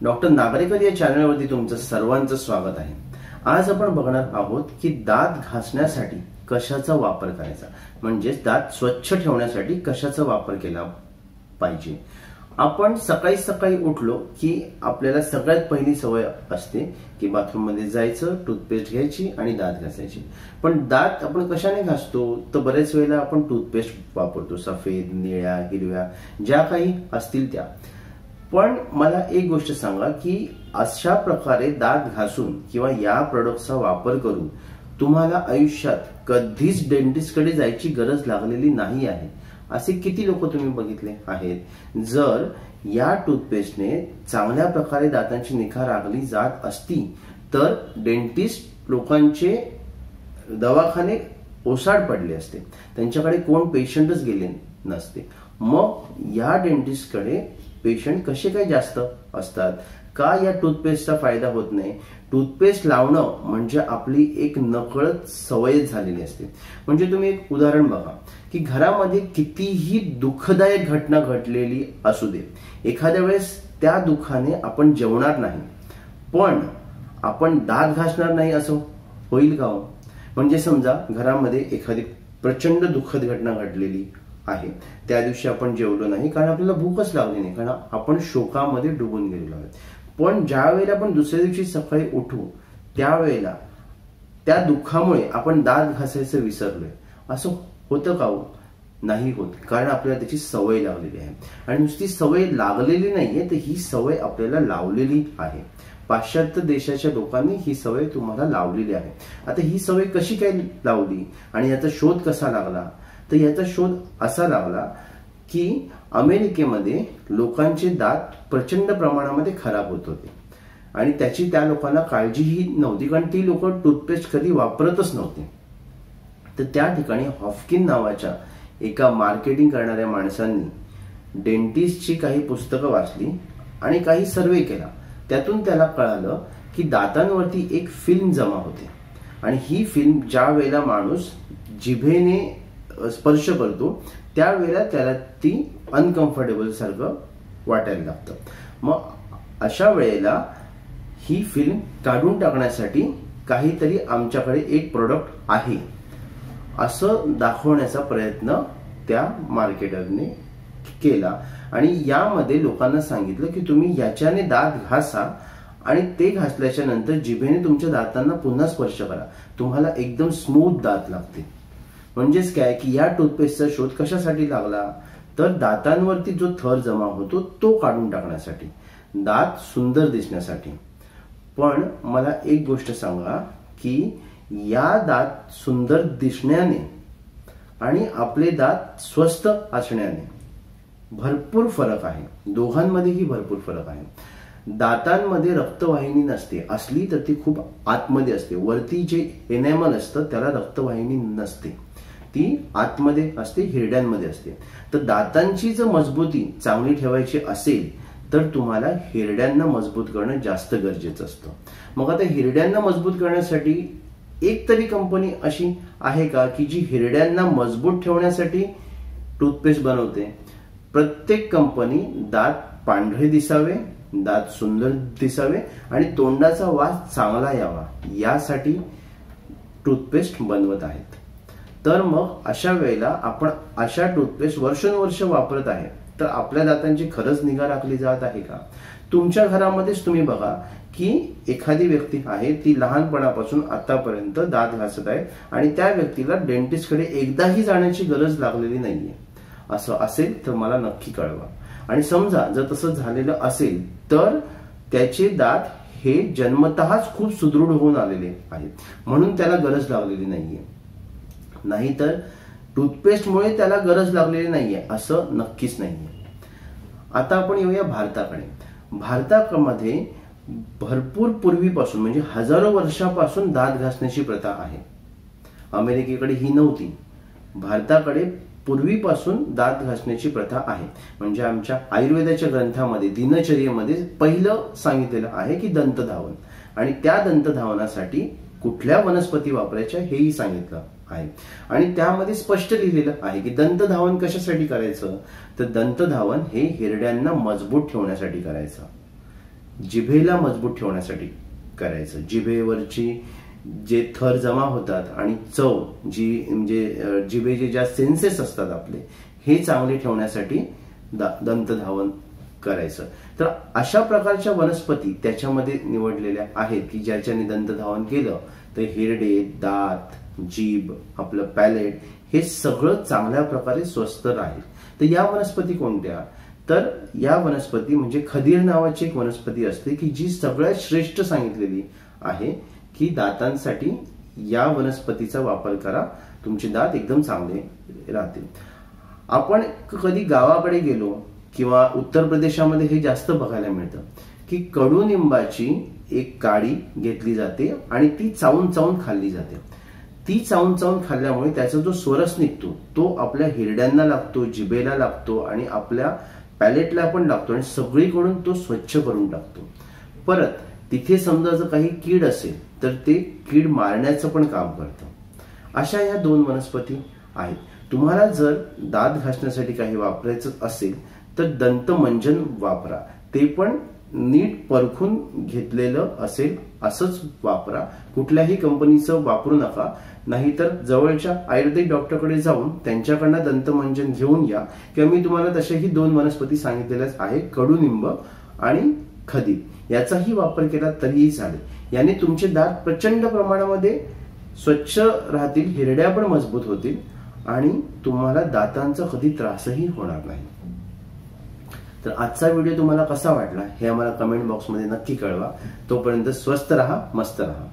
Doctor नागरेकर या चॅनलवरती तुमचं सर्वांचं स्वागत आहे। आज आपण बघणार आहोत की दात घासण्यासाठी कशाचा वापर करायचा, म्हणजे दात स्वच्छ ठेवण्यासाठी कशाचा वापर केला पाहिजे। आपण सकाळी सकाळी उठलो की आपल्याला सगळ्यात पहिली सवय असते की बाथरूम मध्ये जायचं, टूथपेस्ट घ्यायची आणि दात घासायची। पण दात आपण कशाने घासतो तर बरेच वेळेला आपण टूथपेस्ट वापरतो, सफेद, निळ्या, हिरव्या ज्या काही असतील त्या। पण मला एक गोष्ट सांगा की अशा प्रकारे दात घासून किंवा या प्रोडक्टचा वापर करून तुम्हाला आयुष्यात कधीच डेंटिस्टकडे जायची गरज लागलेली नाही आहे। असे किती लोक तुम्ही बघितले आहेत? जर या टूथपेस्टने चांगल्या प्रकारे दातांची निगा राखली जात असती तर डेंटिस्ट लोकांचे दवाखाने ओसाड पडले असते, त्यांच्याकडे कोण पेशंटच गेले नसते। मग या डेंटिस्टकडे पेशंट कसे काय जास्त असतात का? या टूथपेस्टचा फायदा होत नाही। टूथपेस्ट लावणं म्हणजे आपली एक नकळत सवय झालेली असते। म्हणजे तुम्ही एक उदाहरण बघा की घरामध्ये कितीही दुःखदायक घटना घडलेली असू दे, एखाद्या वेळेस त्या दुःखाने आपण जेवणार नाही पण आपण दात घासणार नाही असं होईल का? म्हणजे समजा घरामध्ये एखादी प्रचंड दुःखद घटना घडलेली आहे, त्या दिवशी आपण जेवलो नाही कारण आपल्याला भूकच लागली नाही, कारण आपण शोकामध्ये डुबून गेलेलो आहोत। पण ज्या वेळेला आपण दुसऱ्या दिवशी सकाळी उठू त्यावेळेला त्या दुःखामुळे आपण दात घासायचं विसरलोय, असं होतं का? नाही होत, कारण आपल्याला त्याची सवय लागलेली आहे। आणि नुसती सवय लागलेली नाहीये तर ही सवय आपल्याला लावलेली आहे। पाश्चात्य देशाच्या लोकांनी ही सवय तुम्हाला लावलेली आहे। आता ही सवय कशी काय लावली आणि याचा शोध कसा लागला? तर याचा शोध असा लागला की अमेरिकेमध्ये लोकांचे दात प्रचंड प्रमाणामध्ये खराब होत होते आणि त्याची त्या लोकांना काळजीही नव्हती, कारण ती लोक टूथपेस्ट कधी वापरतच नव्हते। तर त्या ठिकाणी हॉफकिन नावाच्या एका मार्केटिंग करणाऱ्या माणसांनी डेंटिस्टची काही पुस्तकं वाचली आणि काही सर्वे केला। त्यातून त्याला कळालं की दातांवरती एक फिल्म जमा होते आणि ही फिल्म ज्या वेळेला माणूस जिभेने स्पर्श करतो त्यावेळेला त्याला ती अनकम्फर्टेबल सारखं वाटायला लागतं। मग अशा वेळेला ही फिल्म काढून टाकण्यासाठी काहीतरी आमच्याकडे एक प्रोडक्ट आहे असं दाखवण्याचा प्रयत्न त्या मार्केटरने केला आणि यामध्ये लोकांना सांगितलं की तुम्ही याच्याने दात घासा आणि ते घासल्याच्या नंतर जिभेने तुमच्या दातांना पुन्हा स्पर्श करा, तुम्हाला एकदम स्मूथ दात लागतील। म्हणजेच काय की या टूथपेस्टचा शोध कशासाठी लागला तर दातांवरती जो थर जमा होतो तो काढून टाकण्यासाठी, दात सुंदर दिसण्यासाठी। पण मला एक गोष्ट सांगा की या दात सुंदर दिसण्याने आणि आपले दात स्वस्थ असण्याने भरपूर फरक आहे, दोघांमध्येही भरपूर फरक आहे। दातांमध्ये रक्तवाहिनी नसते, असली तर ती खूप आतमध्ये असते, वरती जे एनेमल असतं त्याला रक्तवाहिनी नसते, ती आतमध्ये असते, हिरड्यांमध्ये असते। तर दातांची जर मजबूती चांगली ठेवायची असेल तर तुम्हाला हिरड्यांना मजबूत करणं जास्त गरजेचं असतं। मग आता हिरड्यांना मजबूत करण्यासाठी एक तरी कंपनी अशी आहे का की जी हिरड्यांना मजबूत ठेवण्यासाठी टूथपेस्ट बनवते? प्रत्येक कंपनी दात पांढरे दिसावे, दात सुंदर दिसावे आणि तोंडाचा वास चांगला यावा यासाठी टूथपेस्ट बनवत आहेत। तर मग अशा वेळेला आपण अशा टूथपेस्ट वर्षानुवर्ष वापरत आहे तर आपल्या दातांची खरंच निगा राखली जात आहे का? तुमच्या घरामध्येच तुम्ही बघा की एखादी व्यक्ती आहे, ती लहानपणापासून आतापर्यंत दात घासत आहे आणि त्या व्यक्तीला डेंटिस्टकडे एकदाही जाण्याची गरज लागलेली नाहीये। असं असेल तर मला नक्की कळवा। आणि समजा जर तसं झालेलं असेल तर त्याचे दात हे जन्मतःच खूप सुदृढ होऊन आलेले आहेत म्हणून त्याला गरज लागलेली नाहीये, नाहीतर टूथपेस्टमुळे त्याला गरज लागलेली नाहीये असं नक्कीच नाहीये। आता आपण येऊया भारताकडे। भारतामध्ये भरपूर पूर्वीपासून म्हणजे हजारो वर्षापासून दात घासण्याची प्रथा आहे। अमेरिकेकडे ही नव्हती, भारताकडे पूर्वीपासून दात घासण्याची प्रथा आहे। म्हणजे आमच्या आयुर्वेदाच्या ग्रंथामध्ये दिनचर्येमध्ये पहिलं सांगितलेलं आहे की दंतधावन, आणि त्या दंतधावनासाठी कुठल्या वनस्पती वापरायच्या हेही सांगितलं आहे। आणि त्यामध्ये स्पष्ट लिहिलेलं आहे की दंतधावन कशासाठी करायचं तर दंतधावन हे हिरड्यांना मजबूत ठेवण्यासाठी करायचं। जिभेला मजबूत ठेवण्यासाठी करायचं. जिभेवरची जे थर जमा होतात आणि चव जी म्हणजे जिभेचे ज्या सेन्सेस असतात आपले, हे चांगले ठेवण्यासाठी दंतधावन करायचं. तर अशा प्रकारच्या वनस्पती त्याच्यामध्ये निवडलेल्या आहेत की ज्याच्याने दंतधावन केलं तर हिरडे, दात, जीभ, आपलं पॅलेट हे सगळं चांगल्या प्रकारे स्वस्थ राहील. तर या वनस्पती कोणत्या? तर या वनस्पती म्हणजे खदीर नावाची एक वनस्पती असते की जी सगळ्यात श्रेष्ठ सांगितलेली आहे की दातांसाठी या वनस्पतीचा वापर करा, तुमचे दात एकदम चांगले राहतील. आपण कधी गावाकडे गेलो किंवा उत्तर प्रदेशामध्ये हे जास्त बघायला मिळतं की कडुनिंबाची एक काडी घेतली जाते आणि ती चावून चावून खाल्ली जाते. ती चावून चावून खाल्ल्यामुळे त्याचा जो स्वरस निघतो तो आपल्या हिरड्यांना लागतो, जिभेला लागतो आणि आपल्या पॅलेटला पण लागतो आणि सगळीकडून तो स्वच्छ करून टाकतो. परत तिथे समजा जर काही कीड असेल तर ते कीड मारण्याचं पण काम करतं. अशा या 2 वनस्पती आहेत. तुम्हाला जर दात घासण्यासाठी काही वापरायचं असेल तर दंतमंजन वापरा, ते पण नीट परखून घेतलेलं असेल असंच वापरा. कुठल्याही कंपनीचं वापरू नका, नाहीतर जवळच्या आयुर्वेदिक डॉक्टरकडे जाऊन त्यांच्याकडनं दंतमंजन घेऊन या. किंवा मी तुम्हाला तसेही 2 वनस्पती सांगितलेल्याच आहे, कडुनिंब आणि खदीर, याचाही वापर केला तरीही चालेल. याने तुमचे दात प्रचंड प्रमाणामध्ये स्वच्छ राहतील, हिरड्या पण मजबूत होतील आणि तुम्हाला दातांचा कधी त्रासही होणार नाही. तर आजचा व्हिडिओ तुम्हाला कसा वाटला हे आम्हाला कमेंट बॉक्समध्ये नक्की कळवा. तोपर्यंत स्वस्थ राहा, मस्त राहा.